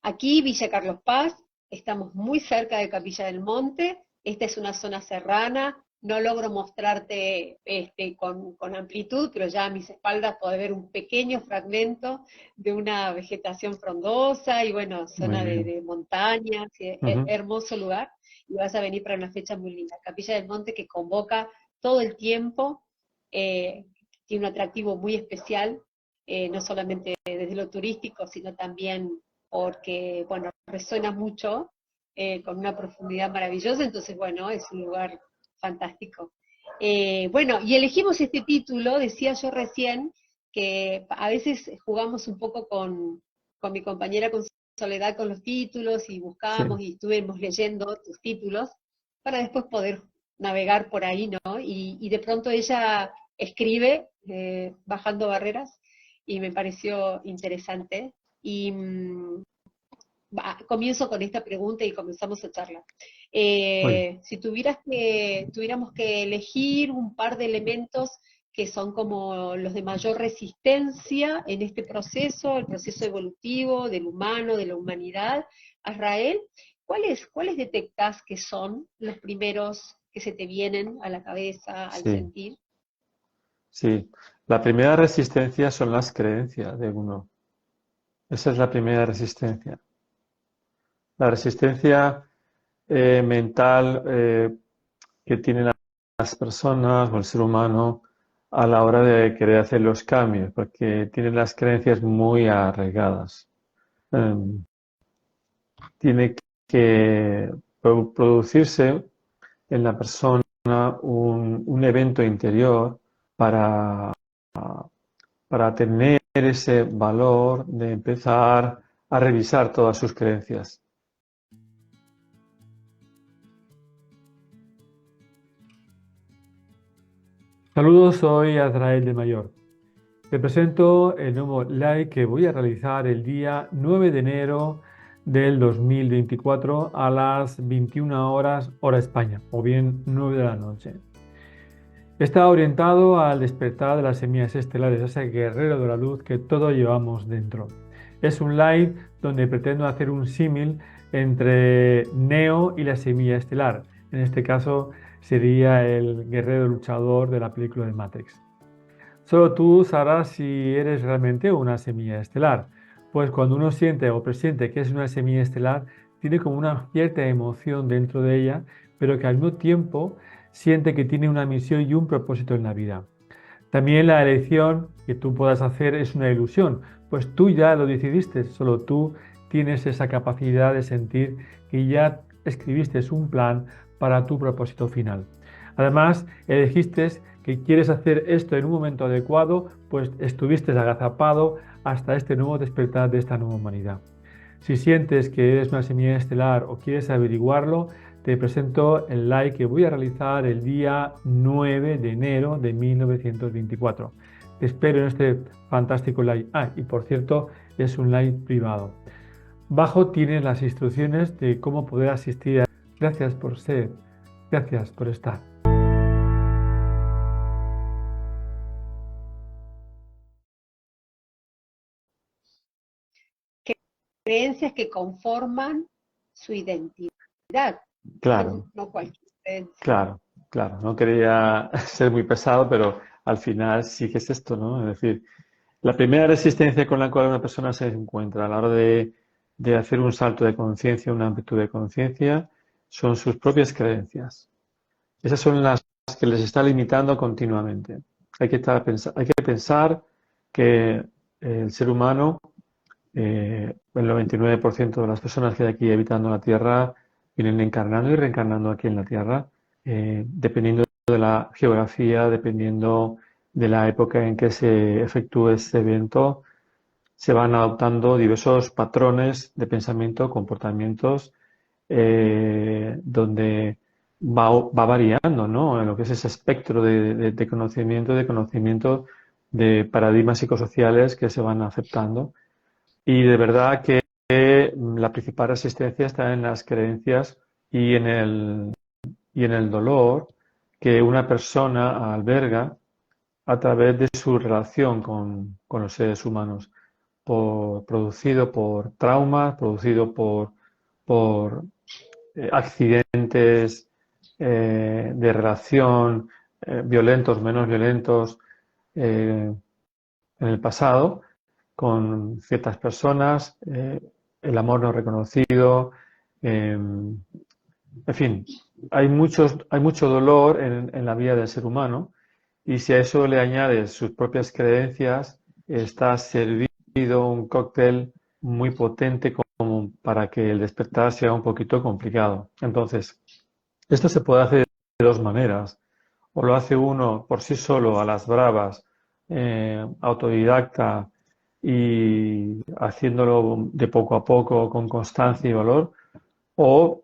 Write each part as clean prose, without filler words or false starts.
aquí Villa Carlos Paz, estamos muy cerca de Capilla del Monte, esta es una zona serrana, no logro mostrarte con amplitud, pero ya a mis espaldas podés ver un pequeño fragmento de una vegetación frondosa y bueno, Muy zona bien. de montañas, Ujú. hermoso lugar, y vas a venir para una fecha muy linda. Capilla del Monte que convoca todo el tiempo, eh, tiene un atractivo muy especial, no solamente desde lo turístico, sino también porque, bueno, resuena mucho, con una profundidad maravillosa, entonces, bueno, es un lugar fantástico. Bueno, y elegimos este título, decía yo recién, que a veces jugamos un poco con mi compañera, con Soledad, con los títulos, y buscamos Sí. y estuvimos leyendo tus títulos, para después poder navegar por ahí, ¿no? Y de pronto ella escribe, bajando barreras, y me pareció interesante. Y comienzo con esta pregunta y comenzamos a charlar. Muy bien. Si tuviéramos que elegir un par de elementos que son como los de mayor resistencia en este proceso, el proceso evolutivo del humano, de la humanidad, Azrael, ¿cuáles detectás que son los primeros que se te vienen a la cabeza al Sí, sentir? sí. La primera resistencia son las creencias de uno. Esa es la primera resistencia. La resistencia mental que tienen las personas o el ser humano a la hora de querer hacer los cambios, porque tienen las creencias muy arraigadas. Em, Tiene que producirse en la persona un evento interior para, para tener ese valor de empezar a revisar todas sus creencias. Saludos, soy Azrael de Mayor. Te presento el nuevo live que voy a realizar el día 9 de enero del 2024 a las 21 horas hora España, o bien 9 de la noche. Está orientado al despertar de las semillas estelares, ese guerrero de la luz que todos llevamos dentro. Es un live donde pretendo hacer un símil entre Neo y la semilla estelar. En este caso sería el guerrero luchador de la película de Matrix. Solo tú sabrás si eres realmente una semilla estelar, pues cuando uno siente o presiente que es una semilla estelar, tiene como una cierta emoción dentro de ella, pero que al mismo tiempo siente que tiene una misión y un propósito en la vida. También la elección que tú puedas hacer es una ilusión, pues tú ya lo decidiste, solo tú tienes esa capacidad de sentir que ya escribiste un plan para tu propósito final. Además, elegiste que quieres hacer esto en un momento adecuado, pues estuviste agazapado hasta este nuevo despertar de esta nueva humanidad. Si sientes que eres una semilla estelar o quieres averiguarlo, te presento el live que voy a realizar el día 9 de enero de 1924. Te espero en este fantástico live. Ah, y por cierto, es un live privado. Bajo tienes las instrucciones de cómo poder asistir. Gracias por ser, gracias por estar. Creencias que conforman su identidad, Claro, no cualquier creencia. claro, claro. No quería ser muy pesado, pero al final sí que es esto, ¿no? Es decir, la primera resistencia con la cual una persona se encuentra a la hora de hacer un salto de conciencia, una amplitud de conciencia, son sus propias creencias. Esas son las que les está limitando continuamente. Hay que pensar que el ser humano, el 99% de las personas que hay aquí habitando la Tierra, vienen encarnando y reencarnando aquí en la Tierra, dependiendo de la geografía, dependiendo de la época en que se efectúe este evento, se van adoptando diversos patrones de pensamiento, comportamientos, donde va variando, ¿no? En lo que es ese espectro de conocimiento de paradigmas psicosociales que se van aceptando. Y de verdad que la principal resistencia está en las creencias y y en el dolor que una persona alberga a través de su relación con los seres humanos. producido por traumas, producido por accidentes de relación, violentos, menos violentos, en el pasado, con ciertas personas, el amor no reconocido, en fin, hay mucho dolor en la vida del ser humano, y si a eso le añades sus propias creencias, está servido un cóctel muy potente como para que el despertar sea un poquito complicado. Entonces, esto se puede hacer de dos maneras. O lo hace uno por sí solo, a las bravas, autodidacta, y haciéndolo de poco a poco, con constancia y valor, o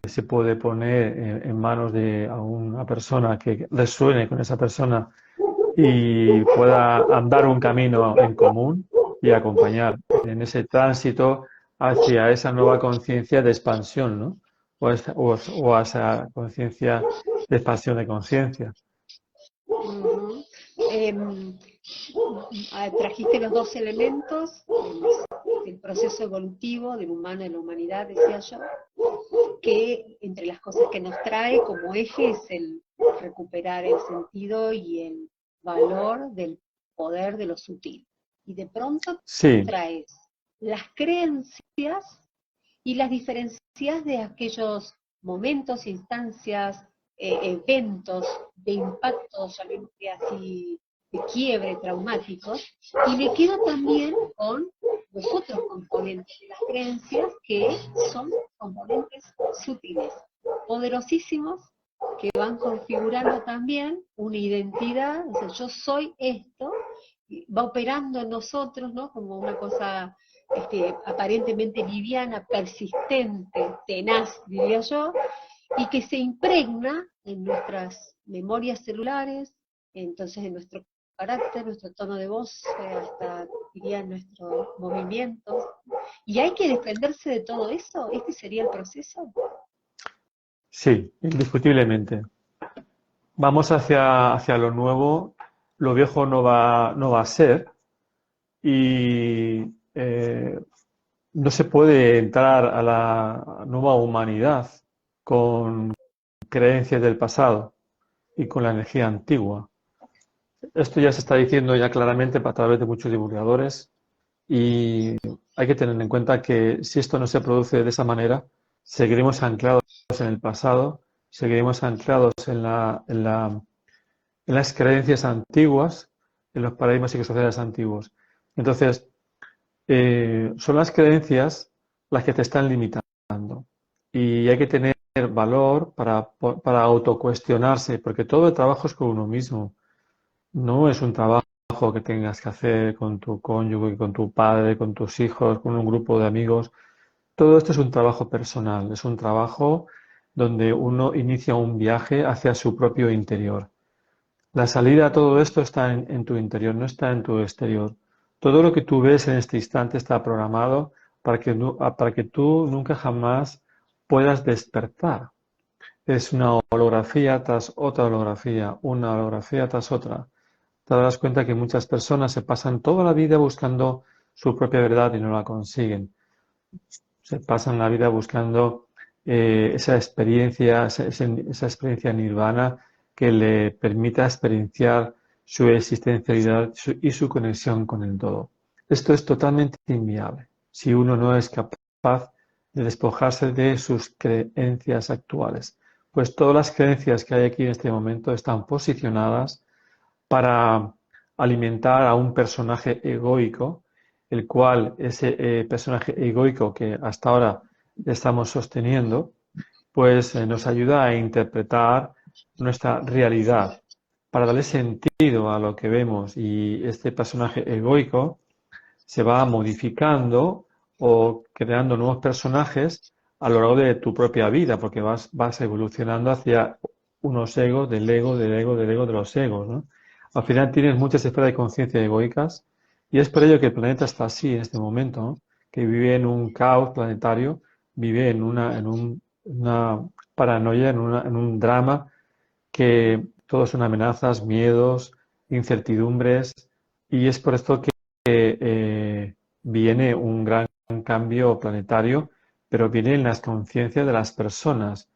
se puede poner en manos de a una persona que resuene con esa persona y pueda andar un camino en común y acompañar en ese tránsito hacia esa nueva conciencia de expansión, ¿no? O a esa conciencia de expansión de conciencia. Ujú. Trajiste los dos elementos del proceso evolutivo del humano y de la humanidad, decía yo, que entre las cosas que nos trae como eje es el recuperar el sentido y el valor del poder de lo sutil. Y de pronto Sí, traes las creencias y las diferencias de aquellos momentos, instancias, eventos de impacto, llamémosle así, de quiebre traumáticos, y me quedo también con los otros componentes de las creencias que son componentes sutiles, poderosísimos, que van configurando también una identidad. O sea, yo soy esto, y va operando en nosotros, ¿no? Como una cosa aparentemente liviana, persistente, tenaz, diría yo, y que se impregna en nuestras memorias celulares, entonces en nuestro carácter, nuestro tono de voz, hasta diría en nuestros movimientos. Y hay que desprenderse de todo eso. ¿Este sería el proceso? sí, indiscutiblemente. Vamos hacia lo nuevo, lo viejo no va a ser, y no se puede entrar a la nueva humanidad con creencias del pasado y con la energía antigua. Esto ya se está diciendo ya claramente a través de muchos divulgadores, y hay que tener en cuenta que si esto no se produce de esa manera, seguiremos anclados en el pasado, seguiremos anclados en las creencias antiguas, en los paradigmas psicosociales antiguos. Entonces, son las creencias las que te están limitando, y hay que tener valor para autocuestionarse, porque todo el trabajo es con uno mismo. No es un trabajo que tengas que hacer con tu cónyuge, con tu padre, con tus hijos, con un grupo de amigos. Todo esto es un trabajo personal, es un trabajo donde uno inicia un viaje hacia su propio interior. La salida a todo esto está en tu interior, no está en tu exterior. Todo lo que tú ves en este instante está programado para que tú nunca jamás puedas despertar. Es una holografía tras otra holografía, una holografía tras otra. Te darás cuenta que muchas personas se pasan toda la vida buscando su propia verdad y no la consiguen. Se pasan la vida buscando esa experiencia nirvana que le permita experienciar su existencialidad y su conexión con el todo. Esto es totalmente inviable si uno no es capaz de despojarse de sus creencias actuales. Pues todas las creencias que hay aquí en este momento están posicionadas para alimentar a un personaje egoico, el cual ese personaje egoico que hasta ahora estamos sosteniendo, pues nos ayuda a interpretar nuestra realidad para darle sentido a lo que vemos, y este personaje egoico se va modificando o creando nuevos personajes a lo largo de tu propia vida, porque vas evolucionando hacia unos egos del ego, del ego, del ego de los egos, ¿no? Al final tienes muchas esferas de conciencia egoicas, y es por ello que el planeta está así en este momento, ¿no? Que vive en un caos planetario, vive una paranoia, en un drama, que todo son amenazas, miedos, incertidumbres, y es por esto que viene un gran cambio planetario, pero viene en las conciencias de las personas.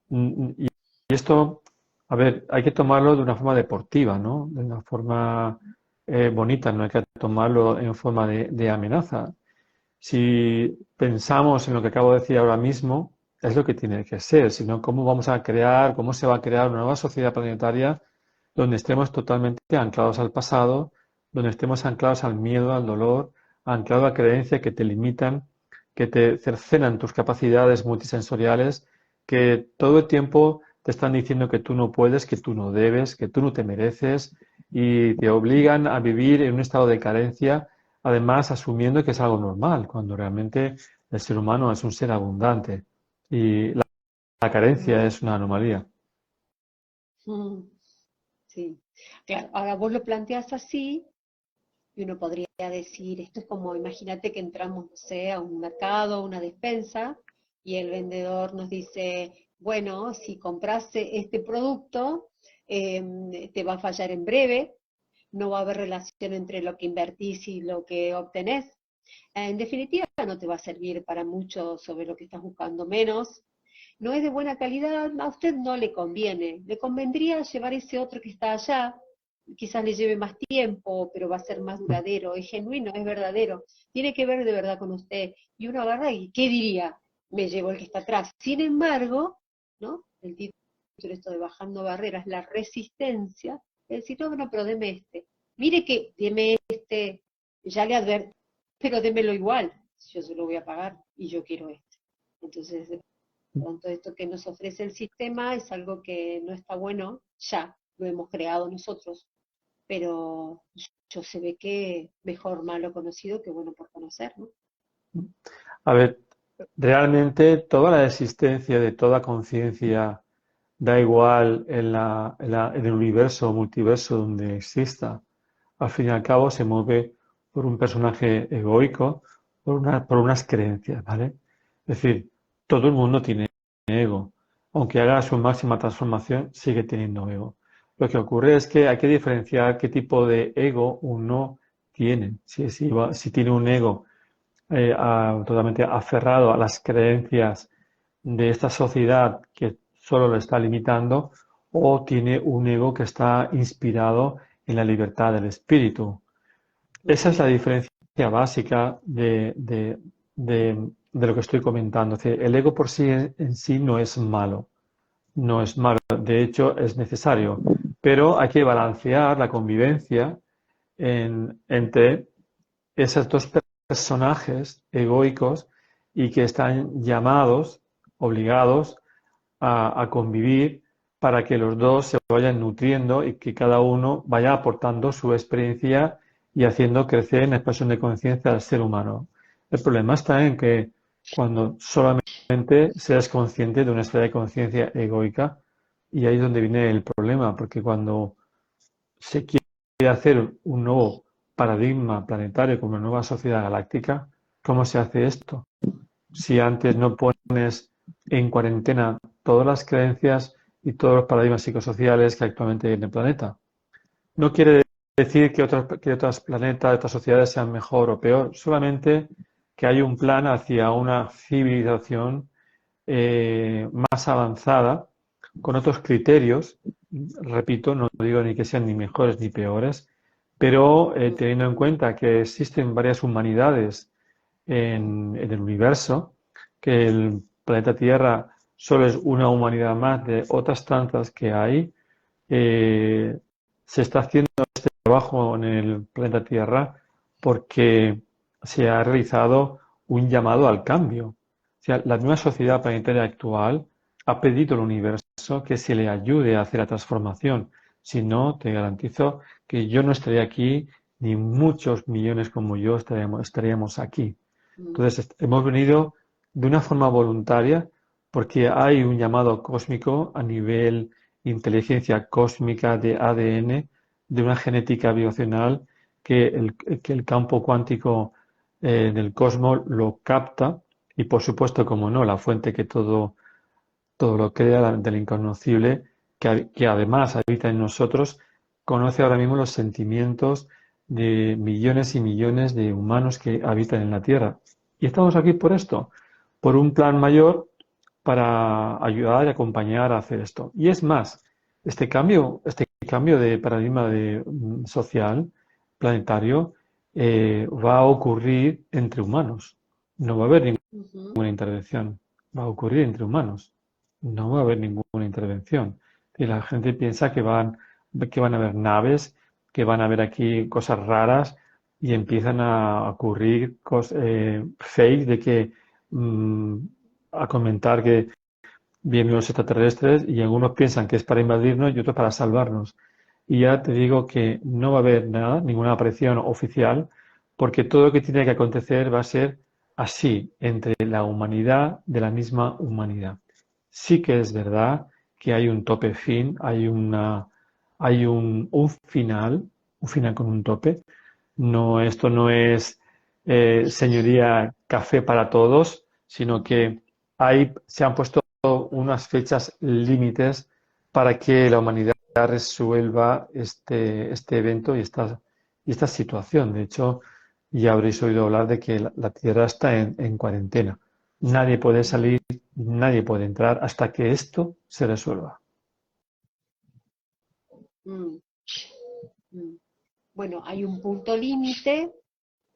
Y esto, a ver, hay que tomarlo de una forma deportiva, ¿no? De una forma bonita, no hay que tomarlo en forma de amenaza. Si pensamos en lo que acabo de decir ahora mismo, es lo que tiene que ser, sino cómo vamos a crear, cómo se va a crear una nueva sociedad planetaria donde estemos totalmente anclados al pasado, donde estemos anclados al miedo, al dolor, anclados a creencias que te limitan, que te cercenan tus capacidades multisensoriales, que todo el tiempo te están diciendo que tú no puedes, que tú no debes, que tú no te mereces y te obligan a vivir en un estado de carencia, además asumiendo que es algo normal, cuando realmente el ser humano es un ser abundante y la carencia es una anomalía. Mm, sí, claro, ahora vos lo planteas así y uno podría decir, esto es como, imagínate que entramos, no sé, a un mercado, a una despensa, y el vendedor nos dice, bueno, si compraste este producto, te va a fallar en breve, no va a haber relación entre lo que invertís y lo que obtenés. En definitiva, no te va a servir para mucho sobre lo que estás buscando, menos no es de buena calidad, a usted no le conviene. Le convendría llevar ese otro que está allá, quizás le lleve más tiempo, pero va a ser más duradero, es genuino, es verdadero. Tiene que ver de verdad con usted. Y uno agarra y, ¿qué diría? Me llevo el que está atrás. Sin embargo, ¿no? El título esto de bajando barreras, la resistencia, es decir, no, no, pero deme este. Mire que deme este, ya le adverto, pero démelo igual. Yo se lo voy a pagar y yo quiero este. Entonces, pronto esto que nos ofrece el sistema es algo que no está bueno, ya lo hemos creado nosotros, pero yo se ve que mejor malo conocido que bueno por conocer, ¿no? A ver, realmente toda la existencia de toda conciencia, da igual en el universo o multiverso donde exista, al fin y al cabo se mueve por un personaje egoico, por unas creencias, ¿vale? Es decir, todo el mundo tiene ego. Aunque haga su máxima transformación, sigue teniendo ego. Lo que ocurre es que hay que diferenciar qué tipo de ego uno tiene. Si tiene un ego totalmente aferrado a las creencias de esta sociedad que solo lo está limitando, o tiene un ego que está inspirado en la libertad del espíritu. Esa es la diferencia básica de lo que estoy comentando. Es decir, el ego por sí en sí no es malo, no es malo, de hecho es necesario, pero hay que balancear la convivencia entre esos dos personajes egoicos y que están llamados, obligados a convivir para que los dos se vayan nutriendo y que cada uno vaya aportando su experiencia y haciendo crecer en la expresión de conciencia al ser humano. El problema está en que cuando solamente seas consciente de una esfera de conciencia egoica, y ahí es donde viene el problema, porque cuando se quiere hacer un nuevo paradigma planetario como una nueva sociedad galáctica, ¿cómo se hace esto? Si antes no pones en cuarentena todas las creencias y todos los paradigmas psicosociales que actualmente hay en el planeta. No quiere decir que otros planetas, otras sociedades sean mejor o peor, solamente que hay un plan hacia una civilización más avanzada, con otros criterios, repito, no digo ni que sean ni mejores ni peores, pero teniendo en cuenta que existen varias humanidades en el universo, que el planeta Tierra solo es una humanidad más de otras tantas que hay, eh, se está haciendo este trabajo en el planeta Tierra porque se ha realizado un llamado al cambio. O sea, la nueva sociedad planetaria actual ha pedido al universo que se le ayude a hacer la transformación. Si no, te garantizo que yo no estaría aquí, ni muchos millones como yo estaríamos aquí. Mm, Entonces, hemos venido de una forma voluntaria porque hay un llamado cósmico a nivel inteligencia cósmica de ADN, de una genética vibracional que el campo cuántico del cosmos lo capta y, por supuesto, como no, la fuente que todo lo crea, del inconocible, que además habita en nosotros, conoce ahora mismo los sentimientos de millones y millones de humanos que habitan en la Tierra. Y estamos aquí por esto, por un plan mayor para ayudar y acompañar a hacer esto. Y es más, este cambio de paradigma social, planetario, va a ocurrir entre humanos. No va a haber Ujú. ninguna intervención. Va a ocurrir entre humanos. No va a haber ninguna intervención. Y la gente piensa que van a haber naves, que van a haber aquí cosas raras y empiezan a ocurrir fake de que mm, a comentar que vienen los extraterrestres y algunos piensan que es para invadirnos y otros para salvarnos. Y ya te digo que no va a haber nada, ninguna aparición oficial, porque todo lo que tiene que acontecer va a ser así, entre la humanidad de la misma humanidad. Sí que es verdad que hay un tope fin, hay un final con un tope. No, esto no es, señoría, café para todos, sino que se han puesto unas fechas límites para que la humanidad resuelva este evento y esta situación. De hecho, ya habréis oído hablar de que la Tierra está en cuarentena. Nadie puede salir, nadie puede entrar hasta que esto se resuelva. Mm, mm. Bueno, hay un punto límite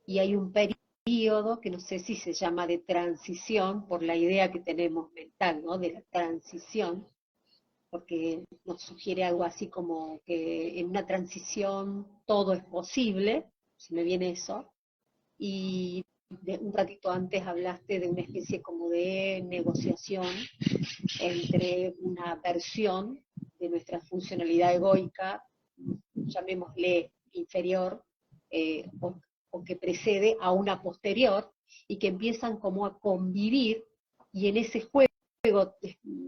y hay un periodo que no sé si se llama de transición por la idea que tenemos mental, ¿no? De la transición, porque nos sugiere algo así como que en una transición todo es posible, si me viene eso, y un ratito antes hablaste de una especie como de negociación entre una versión de nuestra funcionalidad egoica, llamémosle inferior, o que precede a una posterior, y que empiezan como a convivir, y en ese juego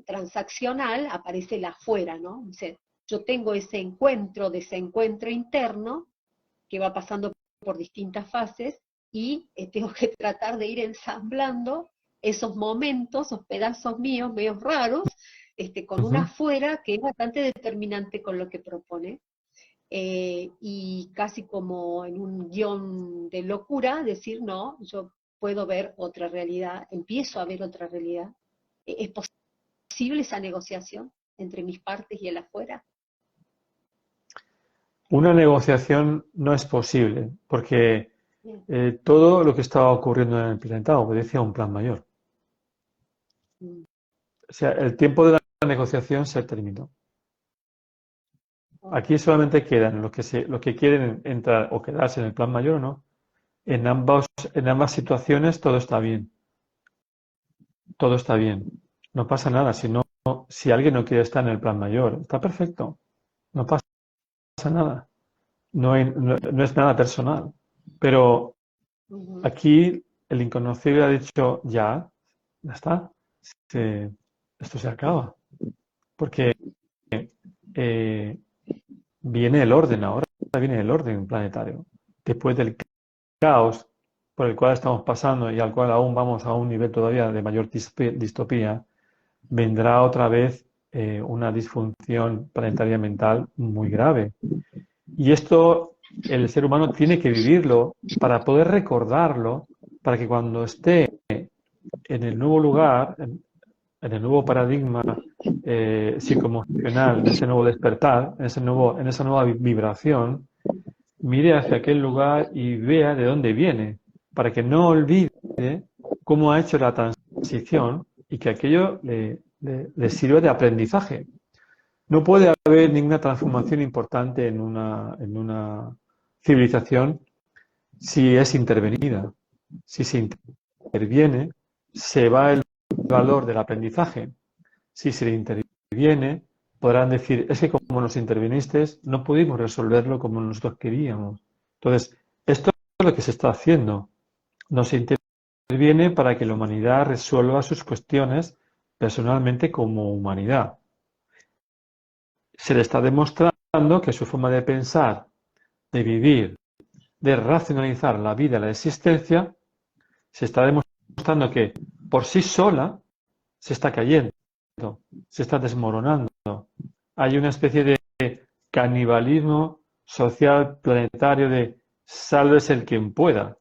transaccional aparece la afuera, ¿no? O sea, yo tengo ese desencuentro interno que va pasando por distintas fases y tengo que tratar de ir ensamblando esos momentos, esos pedazos míos, medios raros, con una Ujú. afuera que es bastante determinante con lo que propone. Y casi como en un guión de locura, decir, no, yo puedo ver otra realidad, empiezo a ver otra realidad. ¿Es posible esa negociación entre mis partes y el afuera? Una negociación no es posible porque Bien. todo lo que estaba ocurriendo en el planeta obedece a un plan mayor. Mm. O sea, el tiempo de la negociación se terminó. Ok. Aquí solamente quedan los que quieren entrar o quedarse en el plan mayor o no. En ambas situaciones todo está bien. Todo está bien. No pasa nada. Si alguien no quiere estar en el plan mayor, está perfecto. No pasa nada. No es nada personal. Pero Ujú. aquí el inconocible ha dicho ya está. Se- Esto se acaba. Porque eh, viene el orden ahora, viene el orden planetario. Después del caos por el cual estamos pasando y al cual aún vamos a un nivel todavía de mayor distopía, vendrá otra vez una disfunción planetaria mental muy grave. Y esto el ser humano tiene que vivirlo para poder recordarlo, para que cuando esté en el nuevo lugar, en el nuevo paradigma psicoemocional, en ese nuevo despertar, en esa nueva vibración, mire hacia aquel lugar y vea de dónde viene, para que no olvide cómo ha hecho la transición y que aquello le sirva de aprendizaje. No puede haber ninguna transformación importante en una civilización si es intervenida. Si se interviene, se va el valor del aprendizaje. Si se le interviene, podrán decir, es que como nos interviniste, no pudimos resolverlo como nosotros queríamos. Entonces, esto es lo que se está haciendo. Nos interviene para que la humanidad resuelva sus cuestiones personalmente como humanidad. Se le está demostrando que su forma de pensar, de vivir, de racionalizar la vida y la existencia, se está demostrando que por sí sola se está cayendo, se está desmoronando. Hay una especie de canibalismo social planetario de sálvese el quien pueda,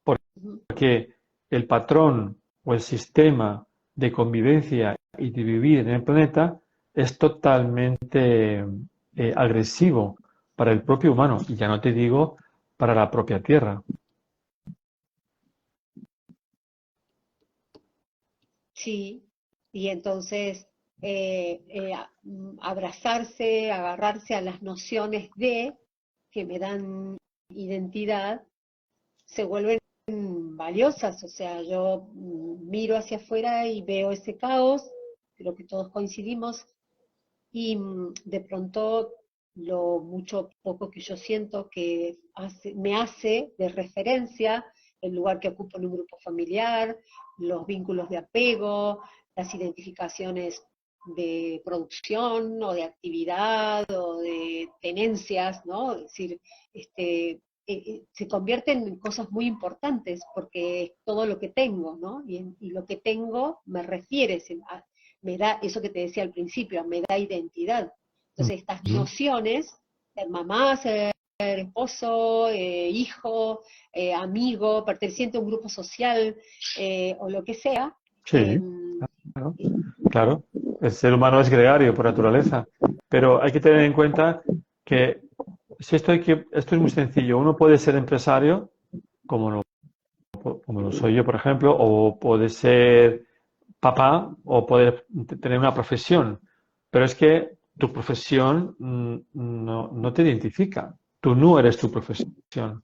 porque el patrón o el sistema de convivencia y de vivir en el planeta es totalmente agresivo para el propio humano, y ya no te digo para la propia Tierra. Sí, y entonces abrazarse, agarrarse a las nociones de que me dan identidad, se vuelven valiosas. O sea, yo miro hacia afuera y veo ese caos, creo que todos coincidimos, y de pronto lo mucho poco que yo siento que me hace de referencia el lugar que ocupo en un grupo familiar, los vínculos de apego, las identificaciones de producción o de actividad o de tenencias, ¿no? Es decir, se convierten en cosas muy importantes porque es todo lo que tengo, ¿no? Y lo que tengo me refiere, me da eso que te decía al principio, me da identidad. Entonces estas nociones, ser mamá, ser esposo, hijo, amigo, perteneciente a un grupo social o lo que sea. Sí, claro, claro. El ser humano es gregario por naturaleza, pero hay que tener en cuenta que si esto es muy sencillo. Uno puede ser empresario, como como lo soy yo, por ejemplo, o puede ser papá o poder tener una profesión, pero es que tu profesión no te identifica. Tú no eres tu profesión,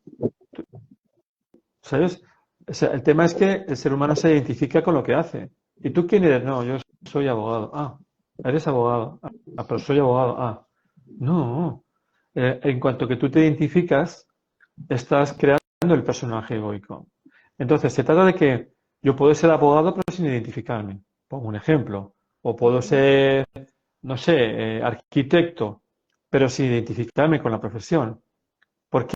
¿sabes? O sea, el tema es que el ser humano se identifica con lo que hace. ¿Y tú quién eres? No, yo soy abogado. Ah, eres abogado. Ah, pero soy abogado. Ah, no. En cuanto que tú te identificas, estás creando el personaje egoico. Entonces, se trata de que yo puedo ser abogado pero sin identificarme. Pongo un ejemplo. O puedo ser, no sé, arquitecto, pero sin identificarme con la profesión. ¿Por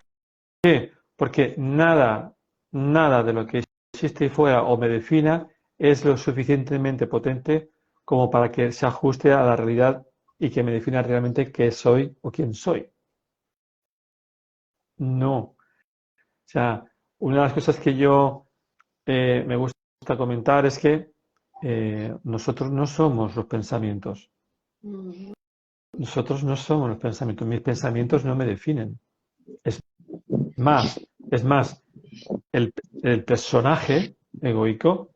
qué? Porque nada de lo que existe ahí fuera o me defina es lo suficientemente potente como para que se ajuste a la realidad y que me defina realmente qué soy o quién soy. No. O sea, una de las cosas que yo me gusta comentar es que nosotros no somos los pensamientos. Nosotros no somos los pensamientos. Mis pensamientos no me definen. Es es más, el personaje egoico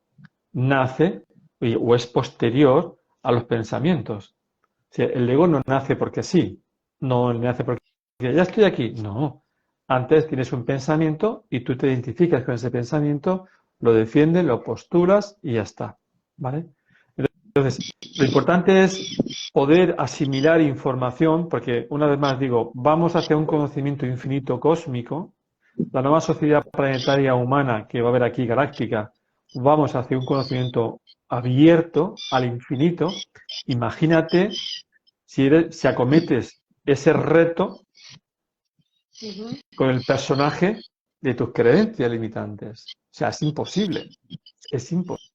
nace o es posterior a los pensamientos. O sea, el ego no nace porque sí, no nace porque ya estoy aquí. No. Antes tienes un pensamiento y tú te identificas con ese pensamiento, lo defiendes, lo posturas y ya está. ¿Vale? Entonces, lo importante es poder asimilar información, porque una vez más digo, vamos hacia un conocimiento infinito cósmico, la nueva sociedad planetaria humana que va a haber aquí, galáctica, vamos hacia un conocimiento abierto al infinito. Imagínate si acometes ese reto con el personaje de tus creencias limitantes. O sea, es imposible. Es imposible.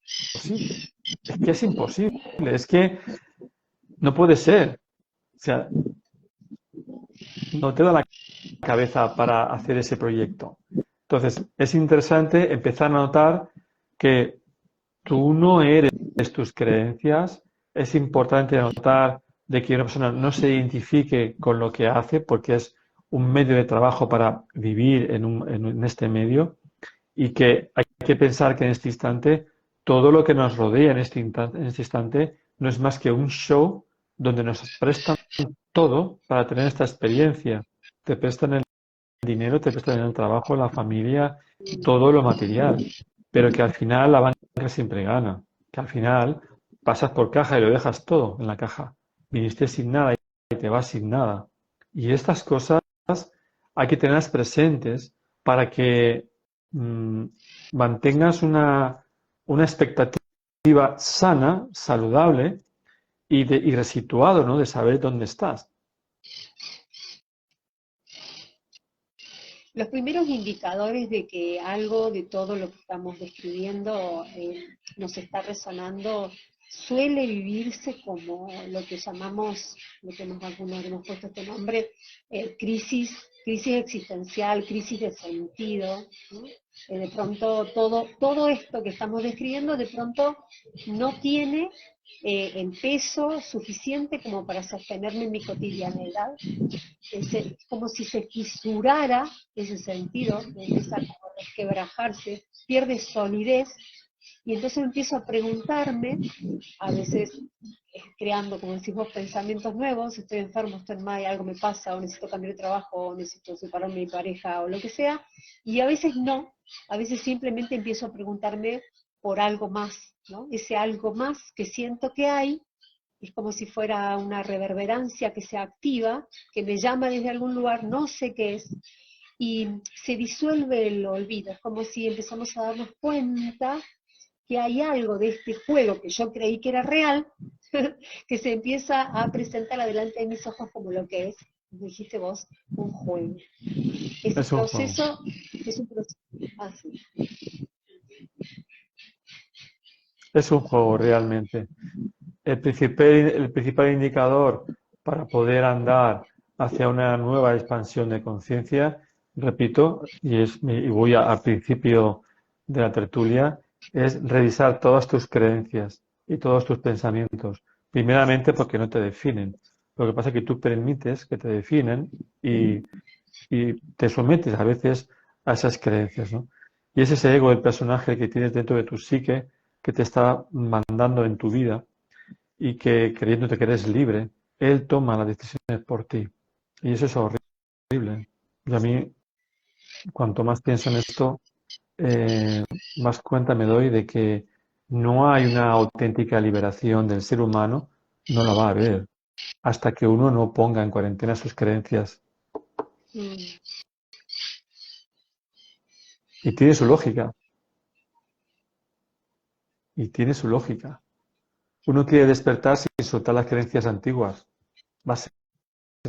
Es que es imposible. Es que no puede ser. O sea, no te da la cabeza para hacer ese proyecto. Entonces, es interesante empezar a notar que tú no eres tus creencias. Es importante notar de que una persona no se identifique con lo que hace porque es un medio de trabajo para vivir en este medio, y que hay que pensar que en este instante todo lo que nos rodea en este instante no es más que un show donde nos prestan todo para tener esta experiencia. Te prestan el dinero, te prestan el trabajo, la familia, todo lo material, pero que al final la banca siempre gana, que al final pasas por caja y lo dejas todo en la caja. Viniste sin nada y te vas sin nada. Y estas cosas hay que tenerlas presentes para que mm, mantengas una expectativa sana, saludable y resituado, ¿no? De saber dónde estás. Los primeros indicadores de que algo de todo lo que estamos describiendo nos está resonando suele vivirse como lo que llamamos, lo que algunos hemos puesto este nombre, crisis crisis existencial, crisis de sentido, ¿no? De pronto todo esto que estamos describiendo de pronto no tiene el peso suficiente como para sostenerme en mi cotidianidad. Es como si se fisurara ese sentido, empieza como a resquebrajarse, pierde solidez, y entonces empiezo a preguntarme, a veces creando, como decís vos, pensamientos nuevos, estoy enfermo, estoy mal, algo me pasa, o necesito cambiar de trabajo, o necesito separarme de mi pareja, o lo que sea, y a veces no, a veces simplemente empiezo a preguntarme por algo más, ¿no? Ese algo más que siento que hay, es como si fuera una reverberancia que se activa, que me llama desde algún lugar, no sé qué es, y se disuelve el olvido, es como si empezamos a darnos cuenta que hay algo de este juego que yo creí que era real, que se empieza a presentar adelante de mis ojos como lo que es, como dijiste vos, un juego. Ese Es un juego. proceso es un proceso así. Es un juego realmente. El principal indicador para poder andar hacia una nueva expansión de conciencia, repito, y voy al principio de la tertulia, es revisar todas tus creencias y todos tus pensamientos. Primeramente porque no te definen. Lo que pasa es que tú permites que te definen y te sometes a veces a esas creencias, ¿no? Y es ese ego, el personaje que tienes dentro de tu psique que te está mandando en tu vida y que creyéndote que eres libre, él toma las decisiones por ti. Y eso es horrible. Y a mí, cuanto más pienso en esto, más cuenta me doy de que no hay una auténtica liberación del ser humano, no la va a haber, hasta que uno no ponga en cuarentena sus creencias. Mm. Y tiene su lógica, y tiene su lógica. Uno quiere despertar sin soltar las creencias antiguas. Va a ser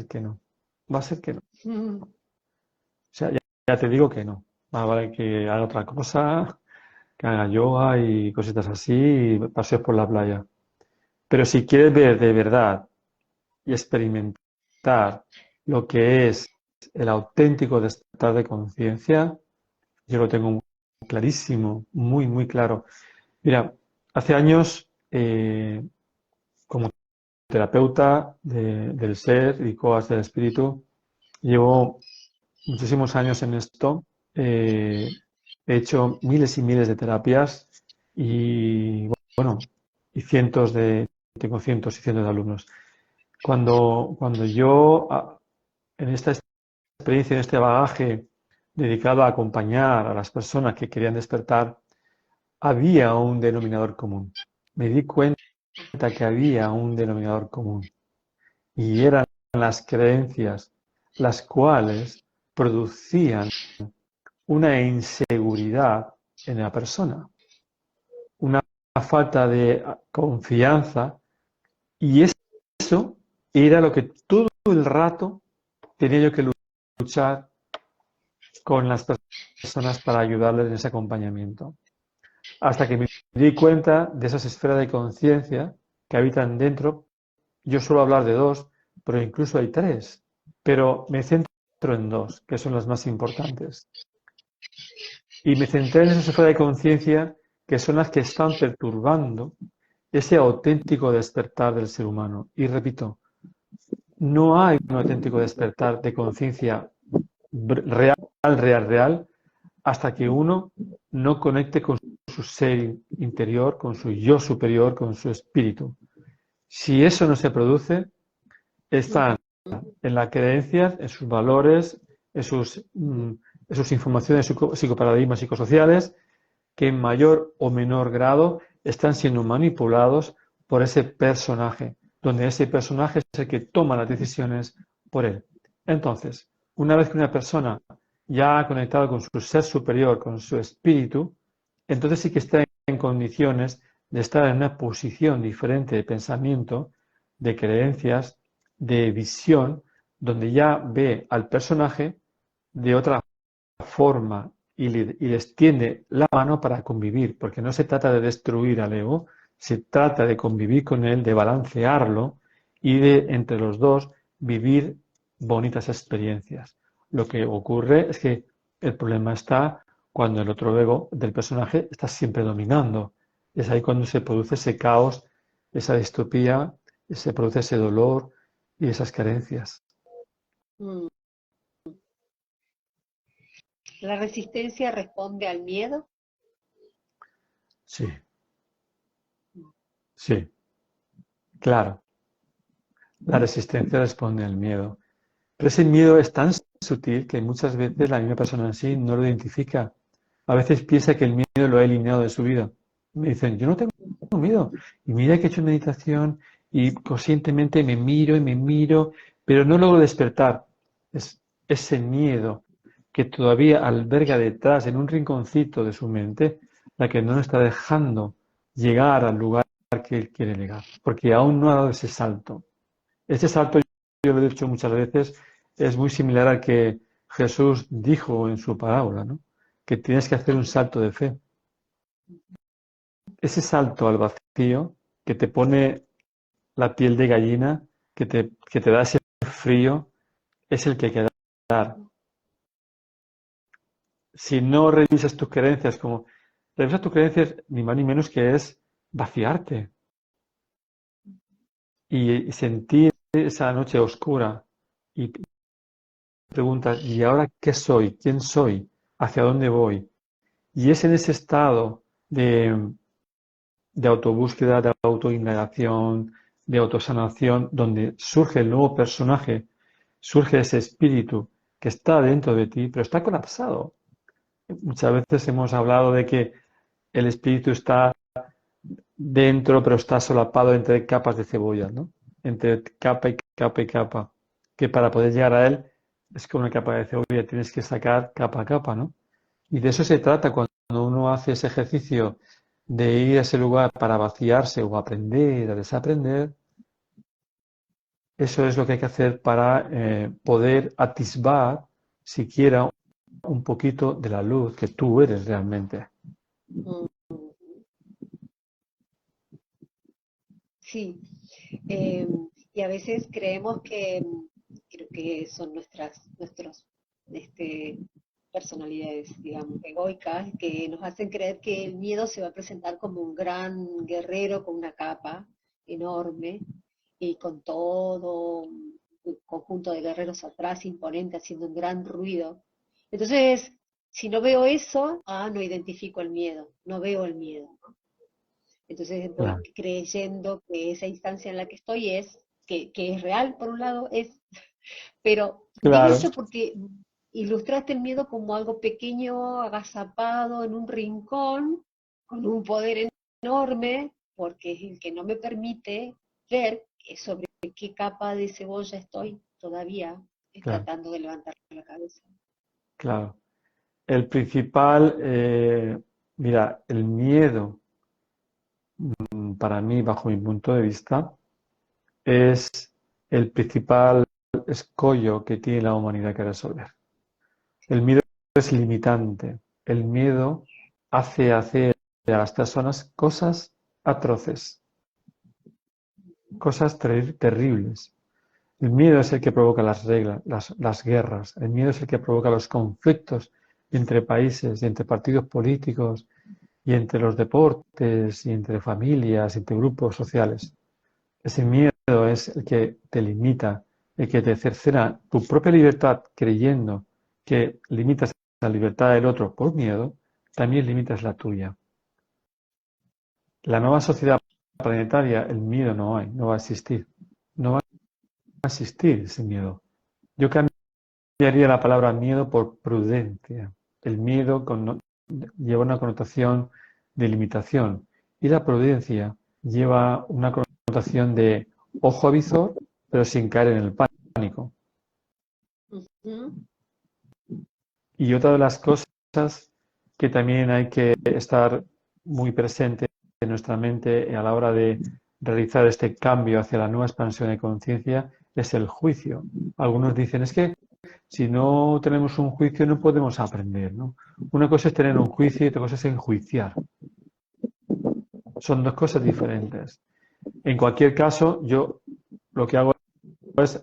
que no. Va a ser que no. Mm. O sea, ya te digo que no. Más vale que haga otra cosa, que haga yoga y cositas así, y paseos por la playa. Pero si quieres ver de verdad y experimentar lo que es el auténtico despertar de conciencia, yo lo tengo clarísimo, muy, muy claro. Mira, hace años, como terapeuta del ser y coach del espíritu, llevo muchísimos años en esto. He hecho miles y miles de terapias y bueno, y tengo cientos y cientos de alumnos. Cuando yo en esta experiencia, en este bagaje dedicado a acompañar a las personas que querían despertar, había un denominador común. Me di cuenta que había un denominador común y eran las creencias las cuales producían una inseguridad en la persona, una falta de confianza, y eso era lo que todo el rato tenía yo que luchar con las personas para ayudarles en ese acompañamiento. Hasta que me di cuenta de esas esferas de conciencia que habitan dentro. Yo suelo hablar de dos, pero incluso hay tres. Pero me centro en dos, que son las más importantes. Y me centré en esa esfera de conciencia que son las que están perturbando ese auténtico despertar del ser humano. Y repito, no hay un auténtico despertar de conciencia real, real, hasta que uno no conecte con su ser interior, con su yo superior, con su espíritu. Si eso no se produce, están en las creencias, en sus valores, en sus informaciones psicoparadigmas psicosociales, que en mayor o menor grado están siendo manipulados por ese personaje, donde ese personaje es el que toma las decisiones por él. Entonces, una vez que una persona ya ha conectado con su ser superior, con su espíritu, entonces sí que está en condiciones de estar en una posición diferente de pensamiento, de creencias, de visión, donde ya ve al personaje de otra forma y les tiende la mano para convivir, porque no se trata de destruir al ego, se trata de convivir con él, de balancearlo y de entre los dos vivir bonitas experiencias. Lo que ocurre es que el problema está cuando el otro ego del personaje está siempre dominando. Es ahí cuando se produce ese caos, esa distopía, se produce ese dolor y esas carencias. Mm. ¿La resistencia responde al miedo? Sí, sí, claro. La resistencia responde al miedo. Pero ese miedo es tan sutil que muchas veces la misma persona en sí no lo identifica. A veces piensa que el miedo lo ha eliminado de su vida. Me dicen, yo no tengo miedo. Y mira que he hecho meditación y conscientemente me miro y me miro, pero no logro despertar. Es ese miedo que todavía alberga detrás, en un rinconcito de su mente, la que no nos está dejando llegar al lugar que él quiere llegar, porque aún no ha dado ese salto. Ese salto, yo lo he dicho muchas veces, es muy similar al que Jesús dijo en su parábola, ¿no? Que tienes que hacer un salto de fe. Ese salto al vacío que te pone la piel de gallina, que te da ese frío, es el que hay que dar. Si no revisas tus creencias como... Revisas tus creencias ni más ni menos que es vaciarte y sentir esa noche oscura y preguntas, ¿y ahora qué soy? ¿Quién soy? ¿Hacia dónde voy? Y es en ese estado de autobúsqueda, de autoindagación, de autosanación, donde surge el nuevo personaje, surge ese espíritu que está dentro de ti, pero está colapsado. Muchas veces hemos hablado de que el espíritu está dentro, pero está solapado entre capas de cebolla, ¿no? Entre capa y capa y capa, que para poder llegar a él es como una capa de cebolla, tienes que sacar capa a capa, ¿no? Y de eso se trata cuando uno hace ese ejercicio de ir a ese lugar para vaciarse o aprender a desaprender. Eso es lo que hay que hacer para poder atisbar siquiera un poquito de la luz que tú eres realmente. Mm. Sí. Eh, y a veces creemos que, creo que son nuestros, este, personalidades, digamos, egoicas, que nos hacen creer que el miedo se va a presentar como un gran guerrero con una capa enorme y con todo un conjunto de guerreros atrás, imponente, haciendo un gran ruido. Entonces, si no veo eso, no identifico el miedo, no veo el miedo. Entonces voy Claro, creyendo que esa instancia en la que estoy que es real, por un lado, pero digo claro, eso porque ilustraste el miedo como algo pequeño, agazapado en un rincón, con un poder enorme, porque es el que no me permite ver sobre qué capa de cebolla estoy todavía claro, tratando de levantar la cabeza. claro. El principal, mira, el miedo, para mí, bajo mi punto de vista, es el principal escollo que tiene la humanidad que resolver. El miedo es limitante. El miedo hace hacer a las personas cosas atroces, cosas terribles. El miedo es el que provoca las reglas, las guerras. El miedo es el que provoca los conflictos entre países y entre partidos políticos y entre los deportes y entre familias y entre grupos sociales. Ese miedo es el que te limita, el que te cercena tu propia libertad creyendo que limitas la libertad del otro por miedo, también limitas la tuya. La nueva sociedad planetaria, el miedo no hay, no va a existir. No va a existir ese miedo. Yo cambiaría la palabra miedo por prudencia. El miedo lleva una connotación de limitación y la prudencia lleva una connotación de ojo avizor, pero sin caer en el pánico. Ujú. Y otra de las cosas que también hay que estar muy presente en nuestra mente a la hora de realizar este cambio hacia la nueva expansión de conciencia es el juicio. Algunos dicen, es que si no tenemos un juicio no podemos aprender, ¿no? Una cosa es tener un juicio y otra cosa es enjuiciar. Son dos cosas diferentes. En cualquier caso, yo lo que hago es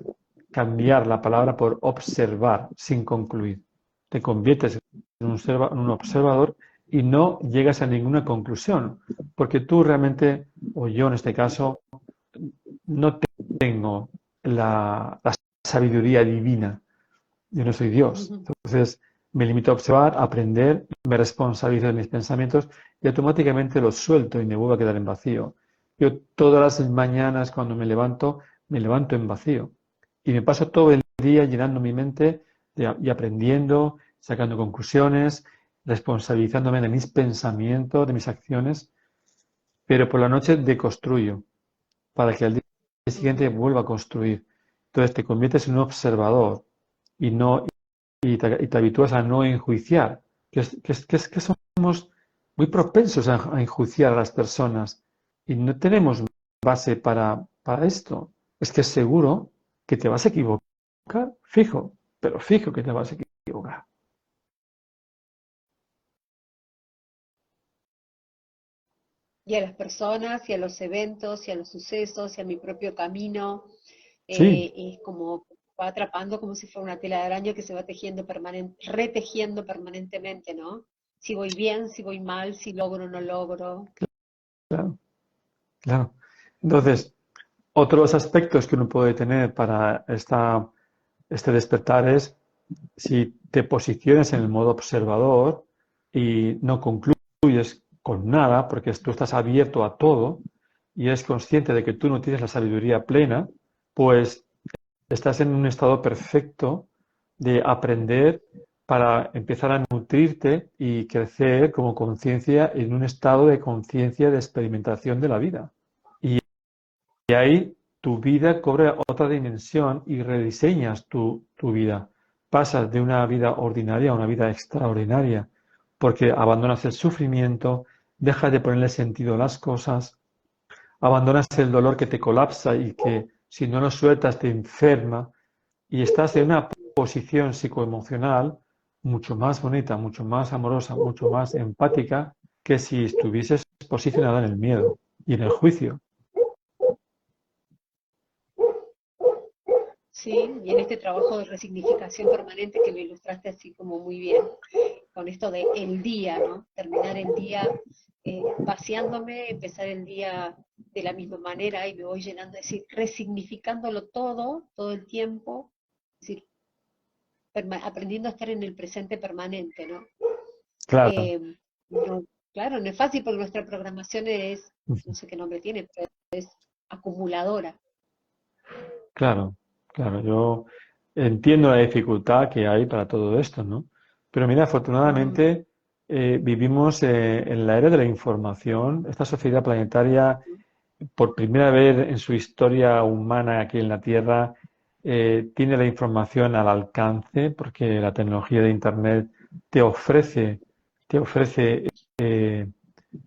cambiar la palabra por observar sin concluir. Te conviertes en un observador y no llegas a ninguna conclusión, porque tú realmente, o yo en este caso, no tengo la sabiduría divina. Yo no soy Dios. Entonces, me limito a observar, a aprender, me responsabilizo de mis pensamientos y automáticamente los suelto y me vuelvo a quedar en vacío. Yo todas las mañanas cuando me levanto en vacío. Y me paso todo el día llenando mi mente y aprendiendo, sacando conclusiones, responsabilizándome de mis pensamientos, de mis acciones, pero por la noche deconstruyo para que al día siguiente vuelva a construir. Entonces te conviertes en un observador y no y te habitúas a no enjuiciar, que somos muy propensos a enjuiciar a las personas y no tenemos base para esto. Es que es seguro que te vas a equivocar, fijo, pero fijo que te vas a equivocar. Y a las personas, y a los eventos, y a los sucesos, y a mi propio camino, Sí, es como va atrapando como si fuera una tela de araña que se va tejiendo retejiendo permanentemente, ¿no? Si voy bien, si voy mal, si logro o no logro. claro, claro. Entonces, otros aspectos que uno puede tener para este despertar es si te posicionas en el modo observador y no concluyes con nada, porque tú estás abierto a todo y eres consciente de que tú no tienes la sabiduría plena, pues estás en un estado perfecto de aprender para empezar a nutrirte y crecer como conciencia en un estado de conciencia de experimentación de la vida. Y ahí tu vida cobra otra dimensión y rediseñas tu vida. Pasas de una vida ordinaria a una vida extraordinaria, porque abandonas el sufrimiento, dejas de ponerle sentido a las cosas, abandonas el dolor que te colapsa y que si no lo sueltas te enferma y estás en una posición psicoemocional mucho más bonita, mucho más amorosa, mucho más empática que si estuvieses posicionada en el miedo y en el juicio. Sí, y en este trabajo de resignificación permanente que lo ilustraste así como muy bien, con esto de el día, ¿no? Terminar el día vaciándome, empezar el día de la misma manera y me voy llenando, es decir, resignificándolo todo el tiempo, es decir, aprendiendo a estar en el presente permanente, ¿no? Claro. Eh, no, claro, no es fácil porque nuestra programación es, no sé qué nombre tiene, pero es acumuladora. Claro, claro, yo entiendo la dificultad que hay para todo esto, ¿no? Pero mira, Ujú. afortunadamente vivimos en la era de la información. Esta sociedad planetaria, por primera vez en su historia humana aquí en la Tierra, tiene la información al alcance, porque la tecnología de Internet te ofrece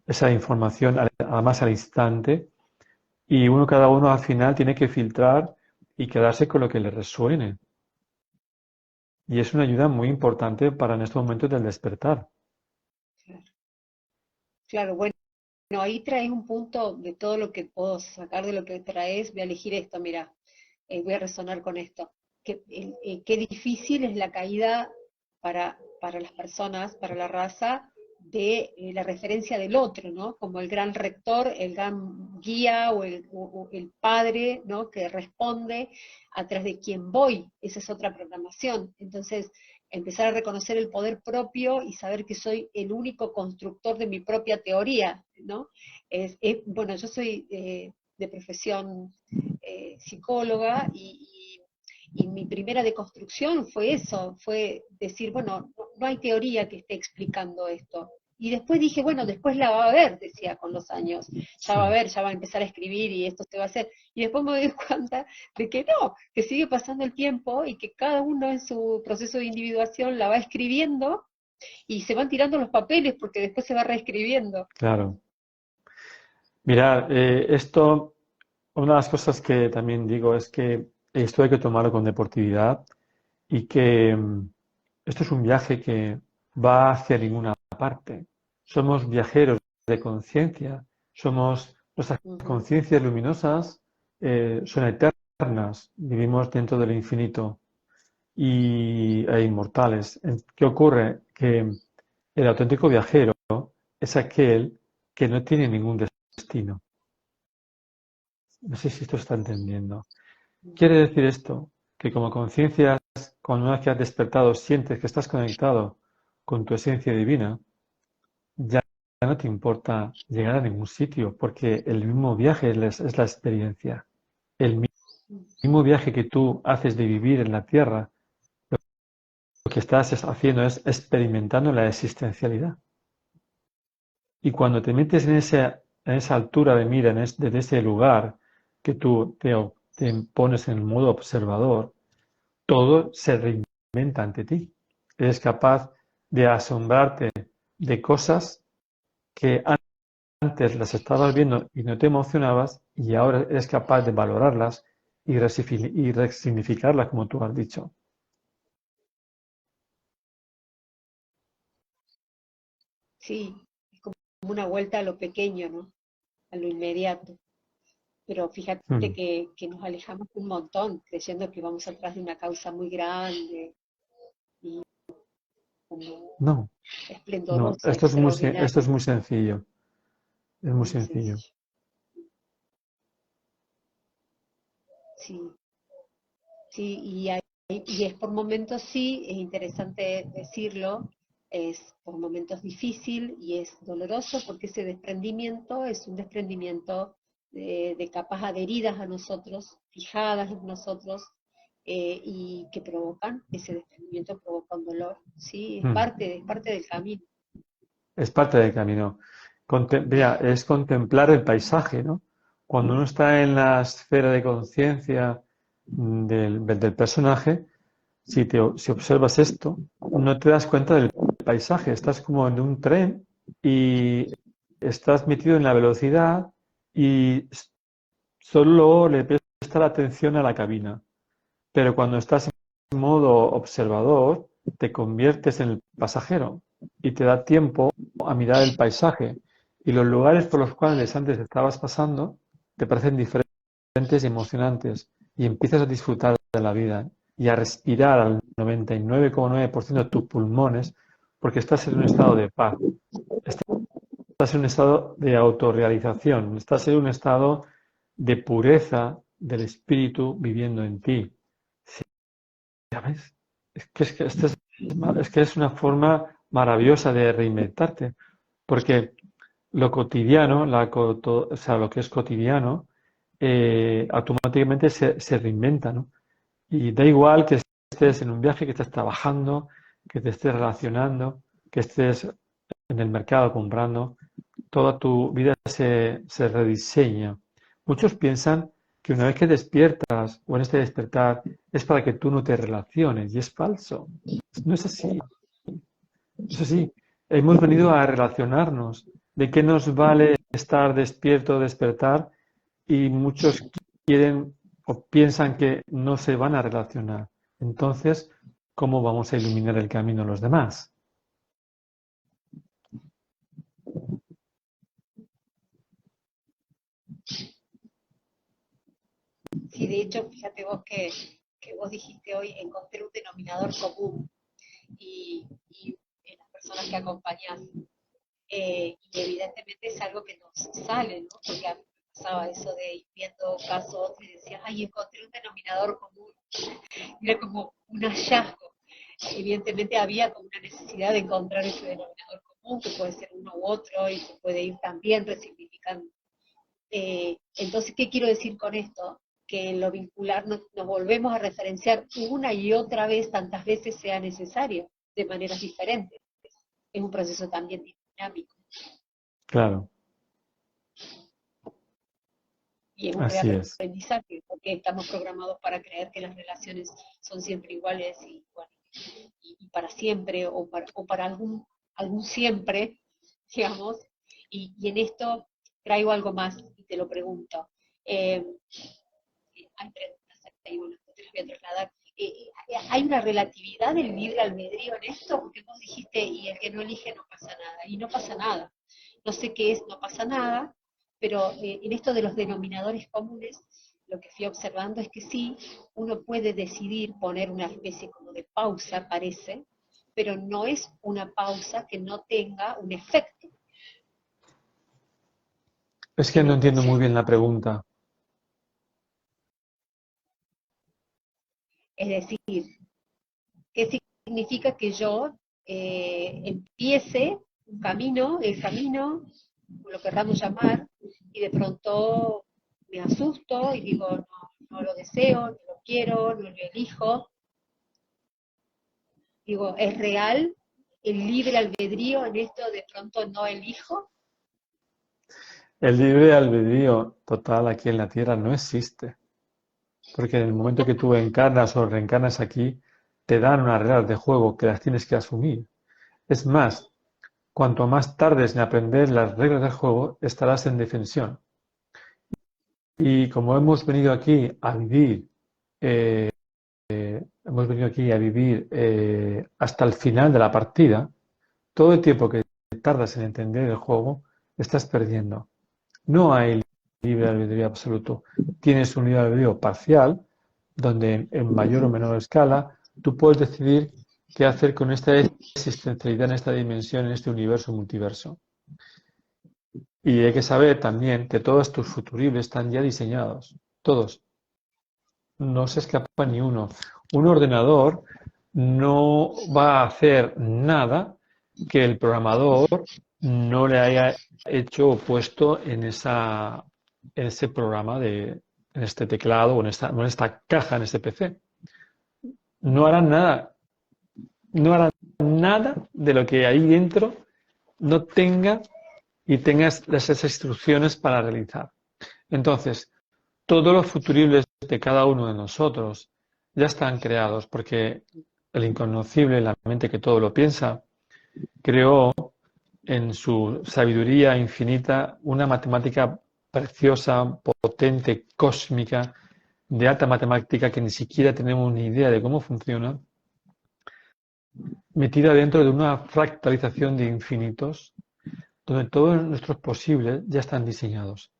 esa información además al instante. Y cada uno al final tiene que filtrar y quedarse con lo que le resuene. Y es una ayuda muy importante para en estos momentos del despertar. Claro, claro, bueno, ahí traes un punto de todo lo que puedo sacar de lo que traes, voy a elegir esto, mira, voy a resonar con esto. Qué difícil es la caída para las personas, para la raza, de la referencia del otro, ¿no? Como el gran rector, el gran guía o el padre, ¿no? Que responde atrás de quién voy. Esa es otra programación. Entonces, empezar a reconocer el poder propio y saber que soy el único constructor de mi propia teoría, ¿no? Bueno, yo soy de profesión psicóloga y mi primera deconstrucción fue eso, fue decir, bueno, no hay teoría que esté explicando esto. Y después dije, bueno, después la va a ver, decía con los años, ya va a Sí, ver, ya va a empezar a escribir y esto se va a hacer. Y después me doy cuenta de que no, que sigue pasando el tiempo y que cada uno en su proceso de individuación la va escribiendo y se van tirando los papeles porque después se va reescribiendo. claro. Mirad, una de las cosas que también digo es que esto hay que tomarlo con deportividad y que esto es un viaje que va hacia ninguna parte. Somos viajeros de conciencia, nuestras Ujú. conciencias luminosas son eternas eternas, vivimos dentro del infinito e inmortales. ¿Qué ocurre? Que el auténtico viajero es aquel que no tiene ningún destino. No sé si esto se está entendiendo. Quiere decir esto, que como conciencia, cuando una vez que has despertado, sientes que estás conectado con tu esencia divina, ya no te importa llegar a ningún sitio, porque el mismo viaje es la experiencia. El mismo viaje que tú haces de vivir en la Tierra, lo que estás haciendo es experimentando la existencialidad. Y cuando te metes en esa altura de mira, desde ese lugar que tú te pones en el modo observador, todo se reinventa ante ti. Eres capaz de asombrarte de cosas que antes las estabas viendo y no te emocionabas, y ahora eres capaz de valorarlas y resignificarlas, como tú has dicho. Sí, es como una vuelta a lo pequeño, ¿no? A lo inmediato. Pero fíjate Mm. que nos alejamos un montón, creyendo que vamos atrás de una causa muy grande y como No, no, esplendorosa, esto es extraordinaria. muy sencillo, es muy Muy sencillo. sencillo. Sí, sí, y es por momentos, sí, es interesante decirlo, es por momentos difícil y es doloroso porque ese desprendimiento es un desprendimiento de capas adheridas a nosotros, fijadas en nosotros, y que provocan, ese desprendimiento provoca un dolor, sí, Mm. es parte del camino. Es parte del camino. Vea, es contemplar el paisaje, ¿no? Cuando uno está en la esfera de conciencia del personaje, si observas esto, no te das cuenta del paisaje. Estás como en un tren y estás metido en la velocidad y solo le prestas la atención a la cabina. Pero cuando estás en modo observador, te conviertes en el pasajero y te da tiempo a mirar el paisaje. Y los lugares por los cuales antes estabas pasando te parecen diferentes y emocionantes. Y empiezas a disfrutar de la vida y a respirar al 99,9% de tus pulmones porque estás en un estado de paz. Estás en un estado de autorrealización. Estás en un estado de pureza del espíritu viviendo en ti. ¿Ya ves? Es que es una forma maravillosa de reinventarte, porque lo cotidiano, o sea, lo que es cotidiano, automáticamente se reinventa, ¿no? Y da igual que estés en un viaje, que estés trabajando, que te estés relacionando, que estés en el mercado comprando, toda tu vida se rediseña. Muchos piensan que una vez que despiertas o en este despertar es para que tú no te relaciones y es falso. No es así, no es así. Hemos venido a relacionarnos. ¿De qué nos vale estar despierto, despertar? Y muchos quieren o piensan que no se van a relacionar. Entonces, ¿cómo vamos a iluminar el camino a los demás? Sí, de hecho, fíjate vos que vos dijiste hoy, encontré un denominador común y en las personas que acompañás. Y evidentemente es algo que nos sale, ¿no? Porque a mí me pasaba eso de ir viendo casos y decía, ay, encontré un denominador común. Era como un hallazgo. Evidentemente había como una necesidad de encontrar ese denominador común, que puede ser uno u otro y se puede ir también resignificando. Entonces, ¿qué quiero decir con esto? Que en lo vincular nos volvemos a referenciar una y otra vez, tantas veces sea necesario, de maneras diferentes. Es un proceso también dinámico. Claro, Y es un así es. reaprendizaje, porque estamos programados para creer que las relaciones son siempre iguales y, bueno, y para siempre, o para algún siempre, digamos, y en esto traigo algo más y te lo pregunto. Eh, Hay preguntas ahí, bueno, te las voy a trasladar. ¿Hay una relatividad del libre albedrío en esto? Porque vos dijiste, y el que no elige no pasa nada, y no pasa nada. No sé qué es, no pasa nada, pero en esto de los denominadores comunes, lo que fui observando es que sí, uno puede decidir poner una especie como de pausa, parece, pero no es una pausa que no tenga un efecto Es que en no el entiendo muy bien consciente. la pregunta. Es decir, ¿qué significa que yo empiece un camino, el camino, lo querramos llamar, y de pronto me asusto y digo, no, no lo deseo, no lo quiero, no lo elijo? Digo, ¿es real el libre albedrío en esto de pronto no elijo? El libre albedrío total aquí en la Tierra no existe, porque en el momento que tú encarnas o reencarnas aquí, te dan unas reglas de juego que las tienes que asumir. Es más, cuanto más tardes en aprender las reglas del juego, estarás en defensión. Y como hemos venido aquí a vivir, hasta el final de la partida, todo el tiempo que tardas en entender el juego, estás perdiendo. No hay libre albedrío absoluto. Tienes un libre albedrío parcial, donde en mayor o menor escala tú puedes decidir qué hacer con esta existencialidad en esta dimensión, en este universo multiverso. Y hay que saber también que todos tus futuribles están ya diseñados. Todos. No se escapa ni uno. Un ordenador no va a hacer nada que el programador no le haya hecho o puesto en ese programa, en este teclado o en esta caja, en este PC. No harán nada, no harán nada de lo que ahí dentro no tenga y tengas esas instrucciones para realizar. Entonces, todos los futuribles de cada uno de nosotros ya están creados, porque el inconocible, la mente que todo lo piensa, creó en su sabiduría infinita una matemática preciosa, potente, cósmica, de alta matemática que ni siquiera tenemos ni idea de cómo funciona, metida dentro de una fractalización de infinitos, donde todos nuestros posibles ya están diseñados.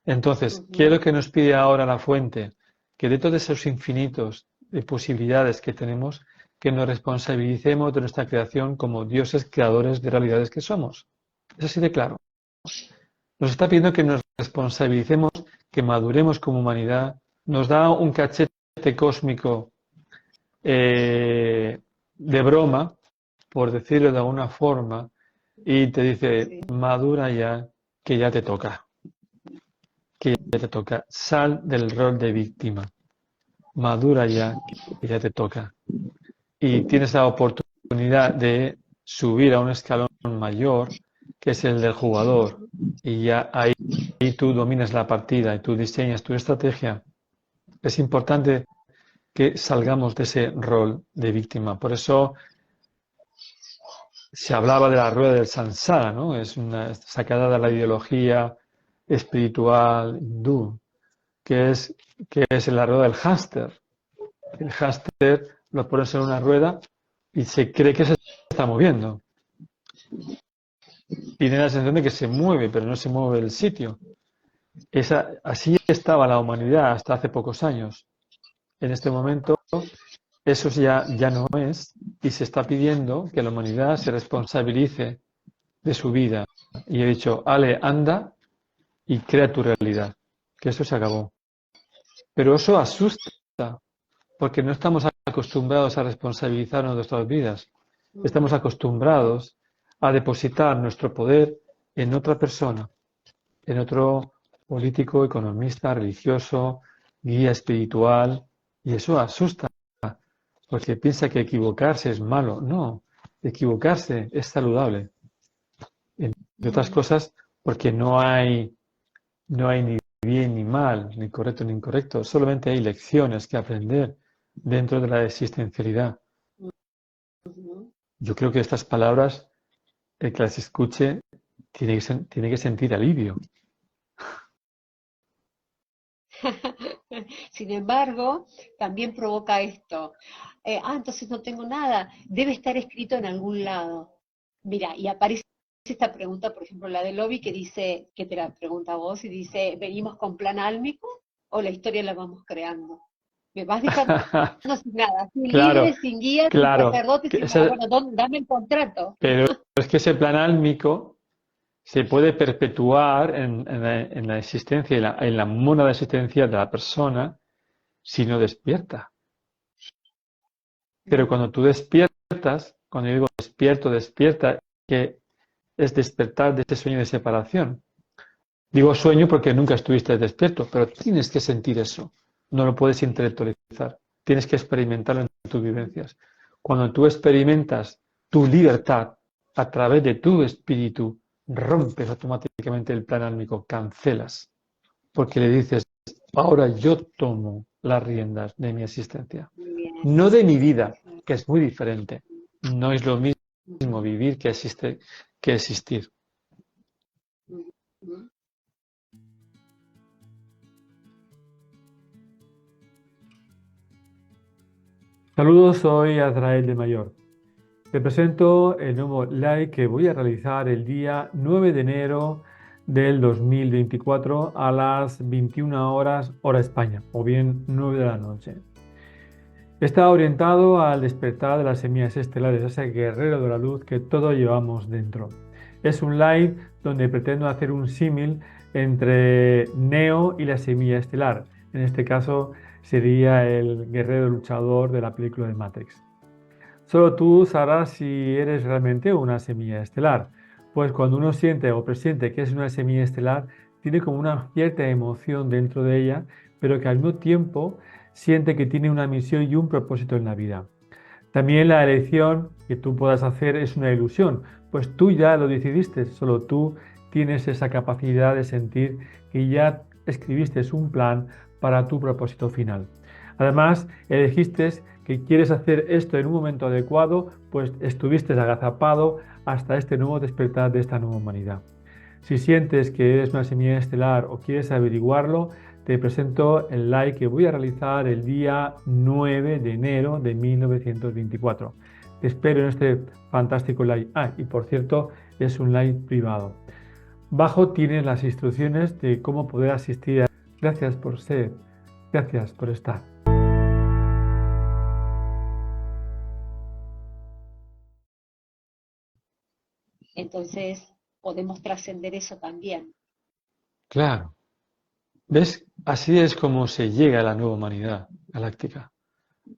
Entonces, ¿qué es lo que nos pide ahora la fuente? Que dentro de esos infinitos de posibilidades que tenemos, que nos responsabilicemos de nuestra creación como dioses creadores de realidades que somos. Es así de claro. Nos está pidiendo que nos responsabilicemos, que maduremos como humanidad, nos da un cachete cósmico de broma, por decirlo de alguna forma, y te dice, Sí. madura ya, que ya te toca. Que ya te toca. Sal del rol de víctima. Madura ya, que ya te toca. Y tienes la oportunidad de subir a un escalón mayor, que es el del jugador. Y ya ahí tú dominas la partida y tú diseñas tu estrategia. Es importante que salgamos de ese rol de víctima. Por eso se hablaba de la rueda del samsara, ¿no? Es una sacada de la ideología espiritual hindú, que es, que es la rueda del hámster. El hámster lo pones en una rueda y se cree que se está moviendo. Tiene la sensación de que se mueve, pero no se mueve del sitio. Así estaba la humanidad hasta hace pocos años. En este momento eso ya no es y se está pidiendo que la humanidad se responsabilice de su vida. Y he dicho, Ale, anda y crea tu realidad, que eso se acabó. Pero eso asusta, porque no estamos acostumbrados a responsabilizarnos de nuestras vidas. Estamos acostumbrados a depositar nuestro poder en otra persona, en otro político, economista, religioso, guía espiritual, y eso asusta, porque piensa que equivocarse es malo. No, equivocarse es saludable. Entre otras cosas, porque no hay ni bien ni mal, ni correcto ni incorrecto, solamente hay lecciones que aprender dentro de la existencialidad. Yo creo que estas palabras, el que las escuche, tiene que sentir alivio. Sin embargo, también provoca esto. Entonces no tengo nada. Debe estar escrito en algún lado. Mira, y aparece esta pregunta, por ejemplo, la de Lobby, que dice, que te la pregunta a vos, y dice, ¿venimos con plan álmico? o la historia la vamos creando? Me vas dejando sin nada, sin Claro, líderes, sin guías, sin claro. sacerdotes, sin nada. Bueno, dame el contrato. Pero es que ese plan álmico se puede perpetuar en la existencia, en la mónada existencial de la persona si no despierta. Pero cuando tú despiertas, cuando yo digo despierto, despierta, que es despertar de ese sueño de separación. Digo sueño porque nunca estuviste despierto, pero tienes que sentir eso. No lo puedes intelectualizar. Tienes que experimentarlo en tus vivencias. Cuando tú experimentas tu libertad a través de tu espíritu, rompes automáticamente el plan álmico, cancelas, porque le dices, ahora yo tomo las riendas de mi existencia, Bien. no de mi vida, que es muy diferente. No es lo mismo vivir que existir. Saludos, soy Azrael de Mayor. Te presento el nuevo live que voy a realizar el día 9 de enero del 2024 a las 21 horas hora España, o bien 9 de la noche. Está orientado al despertar de las semillas estelares, ese guerrero de la luz que todos llevamos dentro. Es un live donde pretendo hacer un símil entre Neo y la semilla estelar. En este caso sería el guerrero luchador de la película de Matrix. Solo tú sabrás si eres realmente una semilla estelar. Pues cuando uno siente o presiente que es una semilla estelar, tiene como una cierta emoción dentro de ella, pero que al mismo tiempo siente que tiene una misión y un propósito en la vida. También la elección que tú puedas hacer es una ilusión, pues tú ya lo decidiste, solo tú tienes esa capacidad de sentir que ya escribiste un plan para tu propósito final. Además, elegiste que quieres hacer esto en un momento adecuado, pues estuviste agazapado hasta este nuevo despertar de esta nueva humanidad. Si sientes que eres una semilla estelar o quieres averiguarlo, te presento el live que voy a realizar el día 9 de enero de 1924. Te espero en este fantástico live. Ah, y por cierto, es un live privado. Bajo tienes las instrucciones de cómo poder asistir. Gracias por ser, gracias por estar. Entonces, podemos trascender eso también. Claro. ¿Ves? Así es como se llega a la nueva humanidad galáctica,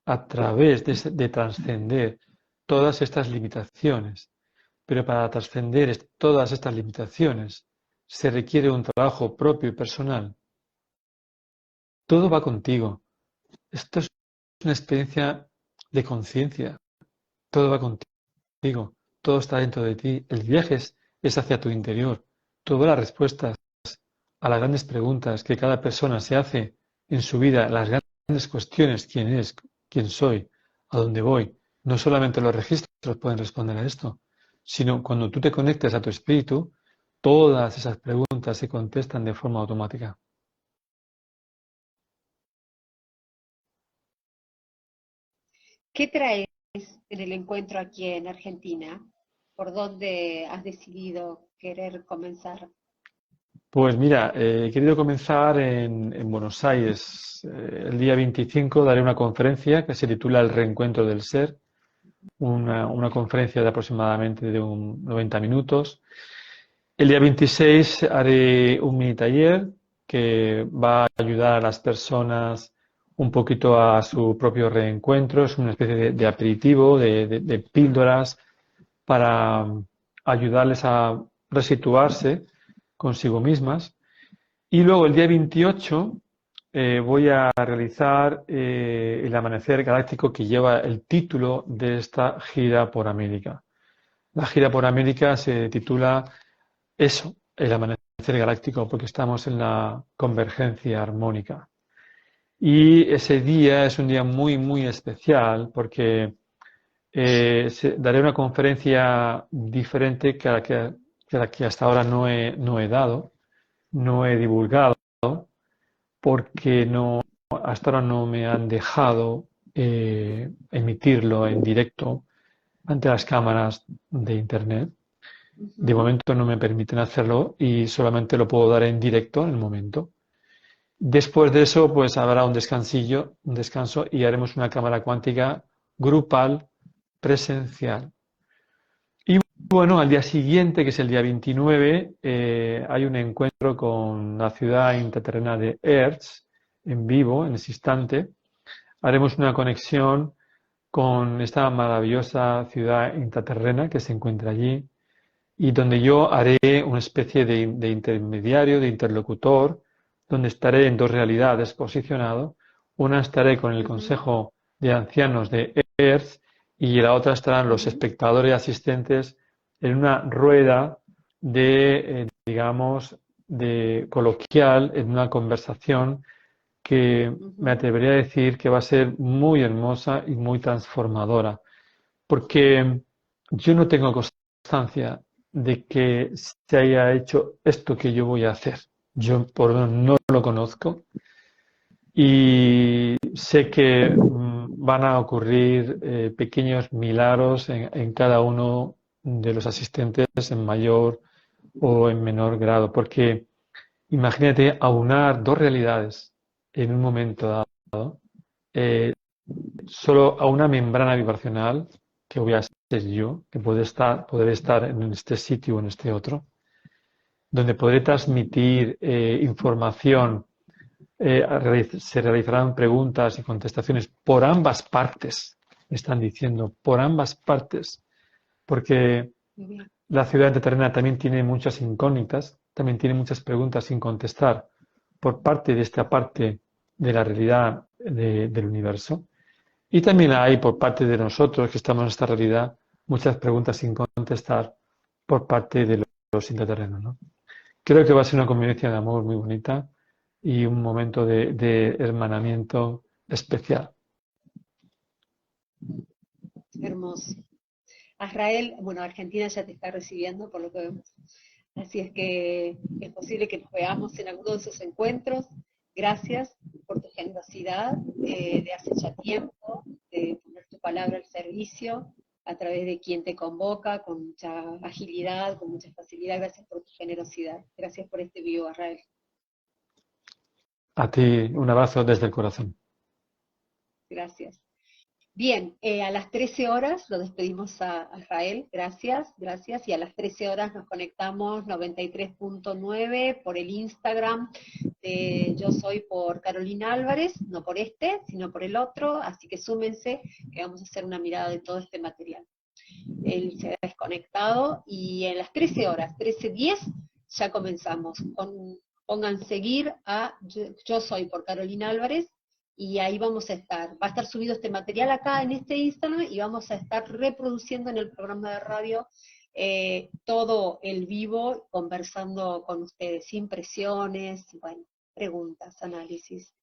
a través de trascender todas estas limitaciones. Pero para trascender todas estas limitaciones se requiere un trabajo propio y personal. Todo va contigo. Esto es una experiencia de conciencia. Todo va contigo. Todo está dentro de ti. El viaje es hacia tu interior. Todas las respuestas a las grandes preguntas que cada persona se hace en su vida, las grandes cuestiones, quién es, quién soy, a dónde voy, no solamente los registros pueden responder a esto, sino cuando tú te conectes a tu espíritu, todas esas preguntas se contestan de forma automática. ¿Qué traes en el encuentro aquí en Argentina? ¿Por dónde has decidido querer comenzar? Pues mira, he querido comenzar en Buenos Aires. El día 25 daré una conferencia que se titula El reencuentro del ser, una conferencia de aproximadamente de 90 minutos. El día 26 haré un mini taller que va a ayudar a las personas un poquito a su propio reencuentro. Es una especie de aperitivo, de píldoras para ayudarles a resituarse consigo mismas. Y luego el día 28 voy a realizar el amanecer galáctico que lleva el título de esta gira por América. La gira por América se titula eso, el amanecer galáctico, porque estamos en la convergencia armónica. Y ese día es un día muy, muy especial porque daré una conferencia diferente que la que hasta ahora no he dado, no he divulgado, porque hasta ahora no me han dejado emitirlo en directo ante las cámaras de Internet. De momento no me permiten hacerlo y solamente lo puedo dar en directo en el momento. Después de eso, pues habrá un descanso y haremos una cámara cuántica grupal presencial. Y bueno, al día siguiente, que es el día 29, hay un encuentro con la ciudad intraterrena de Hertz, en vivo, en ese instante. Haremos una conexión con esta maravillosa ciudad intraterrena que se encuentra allí y donde yo haré una especie de intermediario, de interlocutor, donde estaré en dos realidades posicionado. Una estaré con el Ujú, Consejo de Ancianos de Earth y la otra estarán los ujú, espectadores asistentes en una rueda digamos, de coloquial, en una conversación que me ujú, atrevería a decir que va a ser muy hermosa y muy transformadora, porque yo no tengo constancia de que se haya hecho esto que yo voy a hacer. Yo por lo menos no lo conozco y sé que van a ocurrir pequeños milagros en cada uno de los asistentes en mayor o en menor grado, porque imagínate aunar dos realidades en un momento dado, eh, solo a una membrana vibracional, que voy a ser yo, que podré estar en este sitio o en este otro, donde podré transmitir información, se realizarán preguntas y contestaciones por ambas partes, me están diciendo, por ambas partes, porque bien, la ciudad terrena también tiene muchas incógnitas, también tiene muchas preguntas sin contestar por parte de esta parte de la realidad del universo. Y también hay por parte de nosotros que estamos en esta realidad muchas preguntas sin contestar por parte de los intraterrenos, ¿no? Creo que va a ser una convivencia de amor muy bonita y un momento de hermanamiento especial. hermoso. Israel, bueno, Argentina ya te está recibiendo por lo que vemos. Así es que es posible que nos veamos en alguno de esos encuentros. Gracias por tu generosidad de hace ya tiempo, de poner tu palabra al servicio a través de quien te convoca con mucha agilidad, con mucha facilidad. Gracias por tu generosidad. Gracias por este vivo, Israel. A ti un abrazo desde el corazón. Gracias. Bien, a las 13 horas lo despedimos a Israel, gracias, gracias, y a las 13 horas nos conectamos 93.9 por el Instagram de Yo Soy por Carolina Álvarez, no por este, sino por el otro, así que súmense que vamos a hacer una mirada de todo este material. Él se ha desconectado y en las 13 horas, 13:10, ya comenzamos. Pongan seguir a Yo Soy por Carolina Álvarez y ahí vamos a estar. Va a estar subido este material acá en este Instagram y vamos a estar reproduciendo en el programa de radio todo el vivo, conversando con ustedes, sin presiones, bueno, preguntas, análisis.